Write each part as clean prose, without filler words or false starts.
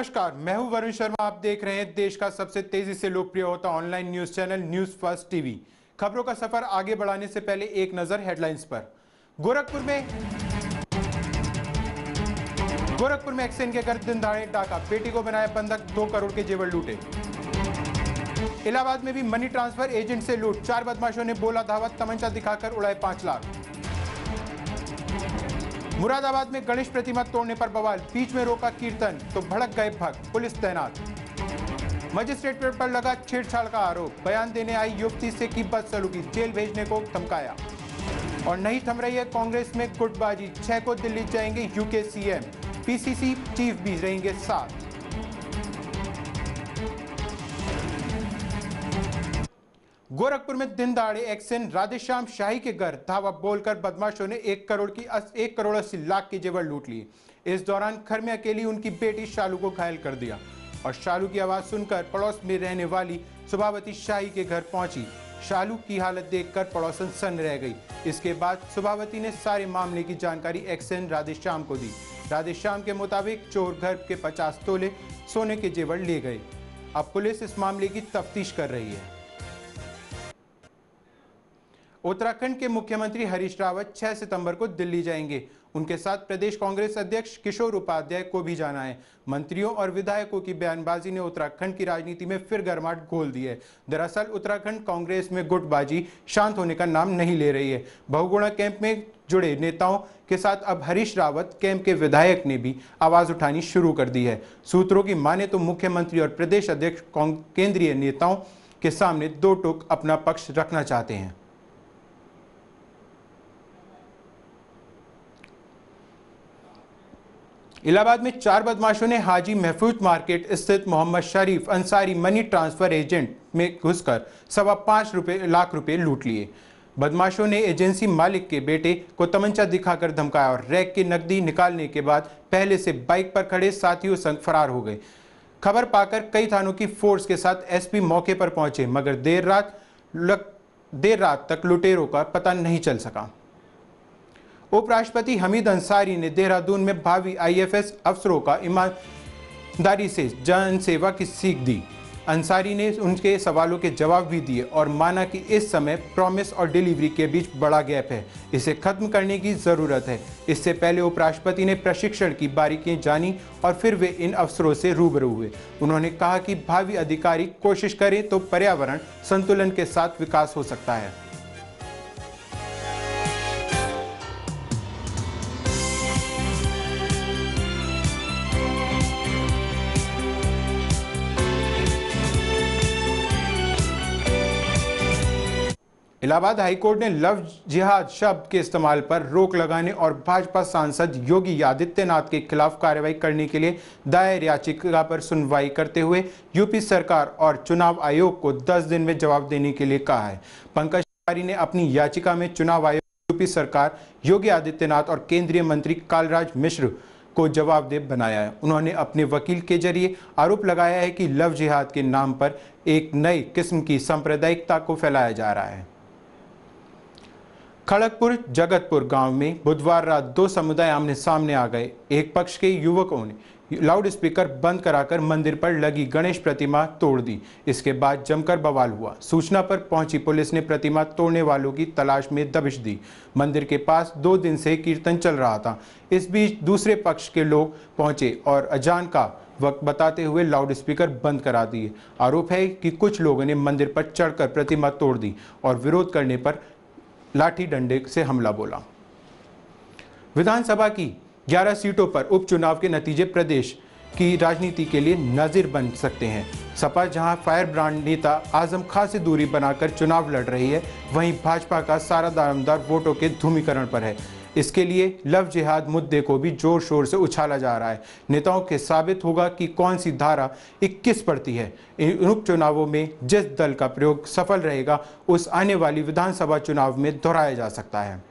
नमस्कार, मैं हूं वरुण शर्मा। आप देख रहे हैं देश का सबसे तेजी से लोकप्रिय होता online news channel news first TV. खबरों का सफर आगे बढ़ाने से पहले एक नजर हेडलाइंस पर। गोरखपुर में एक्सेन के घर दिन दहाड़े डाका, बेटी को बनाया बंधक, 2 करोड़ के जेवर लूटे। इलाहाबाद में भी मनी ट्रांसफर एजेंट से लूट, 4 बदमाशों ने बोला धावा, तमंचा दिखाकर उड़ाए 5 लाख। मुरादाबाद में गणेश प्रतिमा तोड़ने पर बवाल, बीच में रोका कीर्तन तो भड़क गए भक्त, पुलिस तैनात। मजिस्ट्रेट पर लगा छेड़छाड़ का आरोप, बयान देने आई युवती से की बदसलूकी, जेल भेजने को धमकाया। और नहीं थम रही है कांग्रेस में गुटबाजी, 6 को दिल्ली जाएंगे यूके सीएम, पीसीसी चीफ भी रहेंगे साथ। गोरखपुर में दिन दहाड़े एक्सेन राधेश्याम शाही के घर धावा बोलकर बदमाशों ने 1 करोड़ 80 लाख के जेवर लूट लिए। इस दौरान घर में अकेली उनकी बेटी शालू को घायल कर दिया और शालू की आवाज सुनकर पड़ोस में रहने वाली सुभावती शाही के घर पहुंची। शालू की हालत देखकर पड़ोसन सन्न रह गई। इसके बाद सुभावती ने सारे मामले की जानकारी एक्सेन राधेश्याम को दी। राधेश्याम के मुताबिक चोर घर के 50 तोले सोने के जेवर ले गए। अब पुलिस इस मामले की तफ्तीश कर रही है। उत्तराखंड के मुख्यमंत्री हरीश रावत 6 सितंबर को दिल्ली जाएंगे। उनके साथ प्रदेश कांग्रेस अध्यक्ष किशोर उपाध्याय को भी जाना है। मंत्रियों और विधायकों की बयानबाजी ने उत्तराखंड की राजनीति में फिर गर्माहट घोल दी है। दरअसल उत्तराखंड कांग्रेस में गुटबाजी शांत होने का नाम नहीं ले रही है। बहुगुणा कैंप में जुड़े नेताओं के साथ अब हरीश रावत कैंप के विधायक ने भी आवाज उठानी शुरू कर दी है। सूत्रों की माने तो मुख्यमंत्री और प्रदेश अध्यक्ष केंद्रीय नेताओं के सामने दो टूक अपना पक्ष रखना चाहते हैं। इलाहाबाद में 4 बदमाशों ने हाजी महफूज मार्केट स्थित मोहम्मद शरीफ अंसारी मनी ट्रांसफर एजेंट में घुसकर 5.25 लाख रुपए लूट लिए। बदमाशों ने एजेंसी मालिक के बेटे को तमंचा दिखाकर धमकाया और रैक की नकदी निकालने के बाद पहले से बाइक पर खड़े साथियों संग फरार हो गए। खबर पाकर कई थानों की फोर्स के साथ एसपी मौके पर पहुंचे, मगर देर रात तक लुटेरों का पता नहीं चल सका। उपराष्ट्रपति हमीद अंसारी ने देहरादून में भावी आईएफएस अफसरों का ईमानदारी से जन सेवा की सीख दी। अंसारी ने उनके सवालों के जवाब भी दिए और माना कि इस समय प्रॉमिस और डिलीवरी के बीच बड़ा गैप है, इसे खत्म करने की जरूरत है। इससे पहले उपराष्ट्रपति ने प्रशिक्षण की बारीकियां जानी और फिर वे इन अफसरों से रूबरू हुए। उन्होंने कहा कि भावी अधिकारी कोशिश करें तो पर्यावरण संतुलन के साथ विकास हो सकता है। इलाहाबाद हाईकोर्ट ने लव जिहाद शब्द के इस्तेमाल पर रोक लगाने और भाजपा सांसद योगी आदित्यनाथ के खिलाफ कार्रवाई करने के लिए दायर याचिका पर सुनवाई करते हुए यूपी सरकार और चुनाव आयोग को 10 दिन में जवाब देने के लिए कहा है। पंकज तिवारी ने अपनी याचिका में चुनाव आयोग, यूपी सरकार, योगी आदित्यनाथ और केंद्रीय मंत्री कालराज मिश्र को जवाबदेह बनाया है। उन्होंने अपने वकील के जरिए आरोप लगाया है कि लव जिहाद के नाम पर एक नई किस्म की सांप्रदायिकता को फैलाया जा रहा है। खड़गपुर जगतपुर गांव में बुधवार रात 2 समुदाय आमने सामने आ गए। एक पक्ष के युवकों ने लाउड स्पीकर बंद कराकर मंदिर पर लगी गणेश प्रतिमा तोड़ दी। इसके बाद जमकर बवाल हुआ। सूचना पर पहुंची पुलिस ने प्रतिमा तोड़ने वालों की तलाश में दबिश दी। मंदिर के पास 2 दिन से कीर्तन चल रहा था। इस बीच दूसरे पक्ष के लोग पहुंचे और अजान का वक्त बताते हुए लाउड स्पीकर बंद करा दिए। आरोप है कि कुछ लोगों ने मंदिर पर चढ़कर प्रतिमा तोड़ दी और विरोध करने पर लाठी डंडे से हमला बोला। विधानसभा की 11 सीटों पर उपचुनाव के नतीजे प्रदेश की राजनीति के लिए नजीर बन सकते हैं। सपा जहां फायर ब्रांड नेता आजम खां से दूरी बनाकर चुनाव लड़ रही है, वहीं भाजपा का सारा दारोमदार वोटों के ध्रुवीकरण पर है। इसके लिए लव जिहाद मुद्दे को भी जोर शोर से उछाला जा रहा है। नेताओं के साबित होगा कि कौन सी धारा 21 पड़ती है। इन उपचुनावों में जिस दल का प्रयोग सफल रहेगा उस आने वाली विधानसभा चुनाव में दोहराया जा सकता है।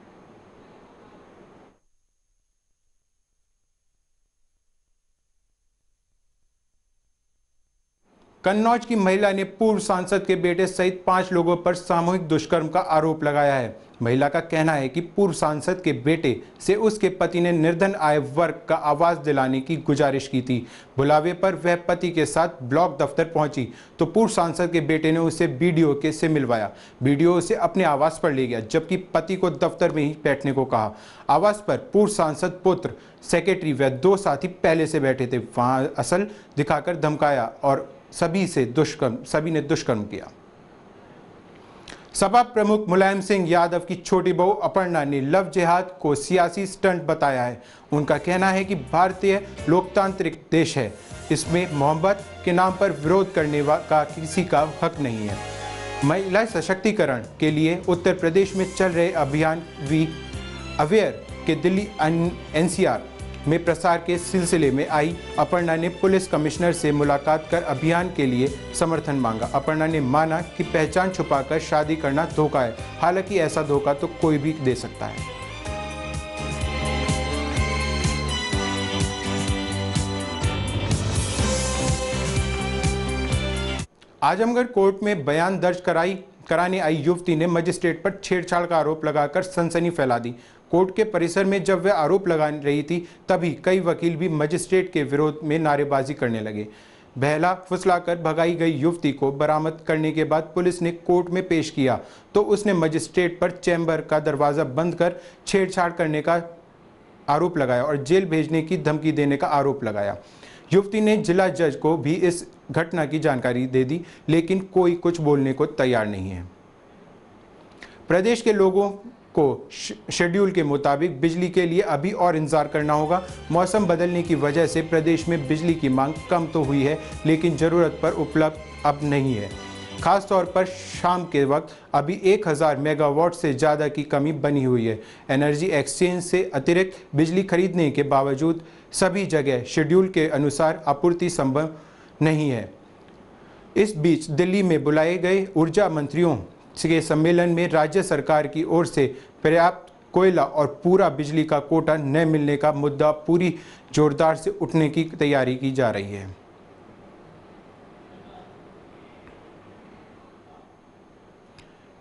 कन्नौज की महिला ने पूर्व सांसद के बेटे सहित 5 लोगों पर सामूहिक दुष्कर्म का आरोप लगाया है। महिला का कहना है कि पूर्व सांसद के बेटे से उसके पति ने निर्धन आय वर्ग का आवास दिलाने की गुजारिश की थी। बुलावे पर वह पति के साथ ब्लॉक दफ्तर पहुंची तो पूर्व सांसद के बेटे ने उसे बीडीओ के से मिलवाया। बीडीओ उसे अपने आवास पर ले गया, जबकि पति को दफ्तर में ही बैठने को कहा। आवास पर पूर्व सांसद पुत्र, सेक्रेटरी व 2 साथी पहले से बैठे थे। वहां असल दिखाकर धमकाया और सभी ने दुष्कर्म किया। सपा प्रमुख मुलायम सिंह यादव की छोटी बहू अपर्णा ने लव जिहाद को सियासी स्टंट बताया है। उनका कहना है कि भारतीय लोकतांत्रिक देश है, इसमें मोहब्बत के नाम पर विरोध करने का किसी का हक नहीं है। महिला सशक्तिकरण के लिए उत्तर प्रदेश में चल रहे अभियान वी अवेयर के दिल्ली एनसीआर में प्रसार के सिलसिले में आई अपर्णा ने पुलिस कमिश्नर से मुलाकात कर अभियान के लिए समर्थन मांगा। अपर्णा ने माना कि पहचान छुपाकर शादी करना धोखा है, हालांकि ऐसा धोखा तो कोई भी दे सकता है। आजमगढ़ कोर्ट में बयान दर्ज कराने आई युवती ने मजिस्ट्रेट पर छेड़छाड़ का आरोप लगाकर सनसनी फैला दी। कोर्ट के परिसर में जब वह आरोप लगा रही थी तभी कई वकील भी मजिस्ट्रेट के विरोध में नारेबाजी करने लगे। बहला फुसलाकर भगाई गई युवती को बरामद करने के बाद पुलिस ने कोर्ट में पेश किया तो उसने मजिस्ट्रेट पर चैम्बर का दरवाजा बंद कर छेड़छाड़ करने का आरोप लगाया और जेल भेजने की धमकी देने का आरोप लगाया। युवती ने जिला जज को भी इस घटना की जानकारी दे दी, लेकिन कोई कुछ बोलने को तैयार नहीं है। प्रदेश के लोगों को शेड्यूल के मुताबिक बिजली के लिए अभी और इंतजार करना होगा। मौसम बदलने की वजह से प्रदेश में बिजली की मांग कम तो हुई है, लेकिन ज़रूरत पर उपलब्ध अब नहीं है। खास तौर पर शाम के वक्त अभी 1000 मेगावाट से ज़्यादा की कमी बनी हुई है। एनर्जी एक्सचेंज से अतिरिक्त बिजली खरीदने के बावजूद सभी जगह शेड्यूल के अनुसार आपूर्ति संभव नहीं है। इस बीच दिल्ली में बुलाए गए ऊर्जा मंत्रियों के सम्मेलन में राज्य सरकार की ओर से पर्याप्त कोयला और पूरा बिजली का कोटा न मिलने का मुद्दा पूरी जोरदार से उठने की तैयारी की जा रही है।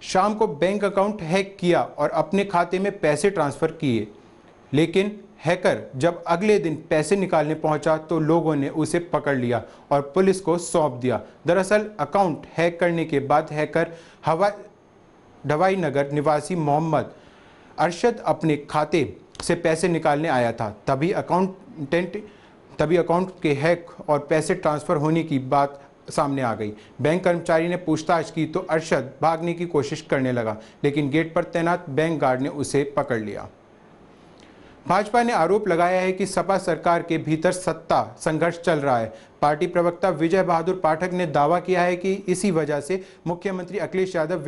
शाम को बैंक अकाउंट हैक किया और अपने खाते में पैसे ट्रांसफर किए, लेकिन हैकर जब अगले दिन पैसे निकालने पहुंचा तो लोगों ने उसे पकड़ लिया और पुलिस को सौंप दिया। दरअसल अकाउंट हैक करने के बाद हैकर ढवाई नगर निवासी मोहम्मद अरशद अपने खाते से पैसे निकालने आया था। तभी अकाउंट के हैक और पैसे ट्रांसफ़र होने की बात सामने आ गई। बैंक कर्मचारी ने पूछताछ की तो अरशद भागने की कोशिश करने लगा, लेकिन गेट पर तैनात बैंक गार्ड ने उसे पकड़ लिया। भाजपा ने आरोप लगाया है कि सपा सरकार के भीतर सत्ता संघर्ष चल रहा है। पार्टी प्रवक्ता विजय बहादुर पाठक ने दावा किया है कि इसी वजह से मुख्यमंत्री अखिलेश यादव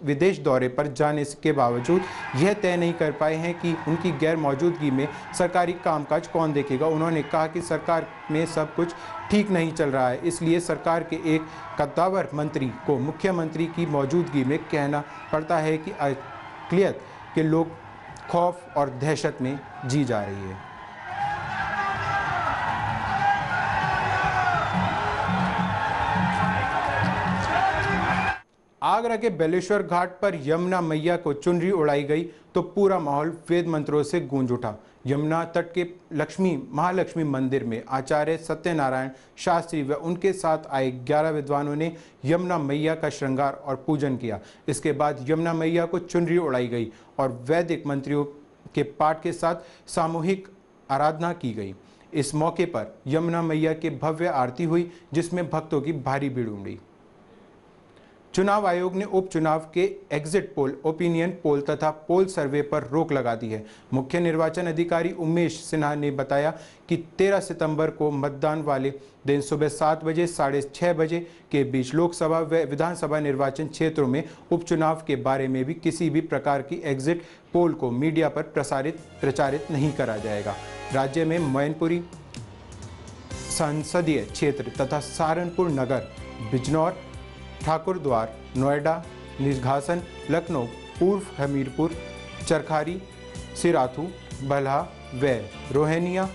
विदेश दौरे पर जाने के बावजूद यह तय नहीं कर पाए हैं कि उनकी गैर मौजूदगी में सरकारी कामकाज कौन देखेगा। उन्होंने कहा कि सरकार में सब कुछ ठीक नहीं चल रहा है, इसलिए सरकार के एक कद्दावर मंत्री को मुख्यमंत्री की मौजूदगी में कहना पड़ता है कि अक़लियत के लोग खौफ और दहशत में जी जा रही है। आगरा के बेलेश्वर घाट पर यमुना मैया को चुनरी उड़ाई गई तो पूरा माहौल वेद मंत्रों से गूंज उठा। यमुना तट के महालक्ष्मी मंदिर में आचार्य सत्यनारायण शास्त्री व उनके साथ आए 11 विद्वानों ने यमुना मैया का श्रृंगार और पूजन किया। इसके बाद यमुना मैया को चुनरी उड़ाई गई और वैदिक मंत्रियों के पाठ के साथ सामूहिक आराधना की गई। इस मौके पर यमुना मैया की भव्य आरती हुई, जिसमें भक्तों की भारी भीड़ उमड़ी। चुनाव आयोग ने उपचुनाव के एग्जिट पोल, ओपिनियन पोल तथा पोल सर्वे पर रोक लगा दी है। मुख्य निर्वाचन अधिकारी उमेश सिन्हा ने बताया कि 13 सितंबर को मतदान वाले दिन सुबह 7 बजे 6:30 बजे के बीच लोकसभा व विधानसभा निर्वाचन क्षेत्रों में उपचुनाव के बारे में भी किसी भी प्रकार की एग्जिट पोल को मीडिया पर प्रचारित नहीं करा जाएगा। राज्य में मैनपुरी संसदीय क्षेत्र तथा सहारनपुर नगर, बिजनौर, ठाकुरद्वार, नोएडा, निघासन, लखनऊ, पूर्व हमीरपुर, चरखारी, सिराथू, बल्हा व रोहनिया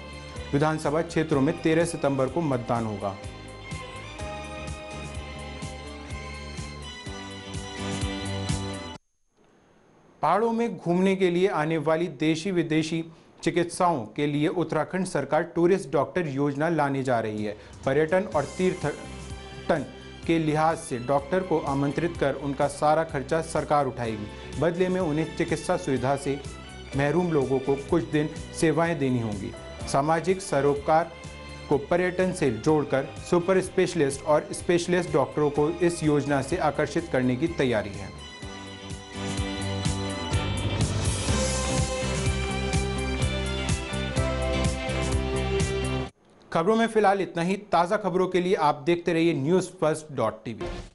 विधानसभा क्षेत्रों में 13 सितंबर को मतदान होगा। पहाड़ों में घूमने के लिए आने वाली देशी विदेशी चिकित्साओं के लिए उत्तराखंड सरकार टूरिस्ट डॉक्टर योजना लाने जा रही है। पर्यटन और तीर्थटन के लिहाज से डॉक्टर को आमंत्रित कर उनका सारा खर्चा सरकार उठाएगी। बदले में उन्हें चिकित्सा सुविधा से महरूम लोगों को कुछ दिन सेवाएं देनी होंगी। सामाजिक सरोकार को पर्यटन से जोड़कर सुपर स्पेशलिस्ट और स्पेशलिस्ट डॉक्टरों को इस योजना से आकर्षित करने की तैयारी है। खबरों में फिलहाल इतना ही। ताज़ा खबरों के लिए आप देखते रहिए NewsFirst.tv।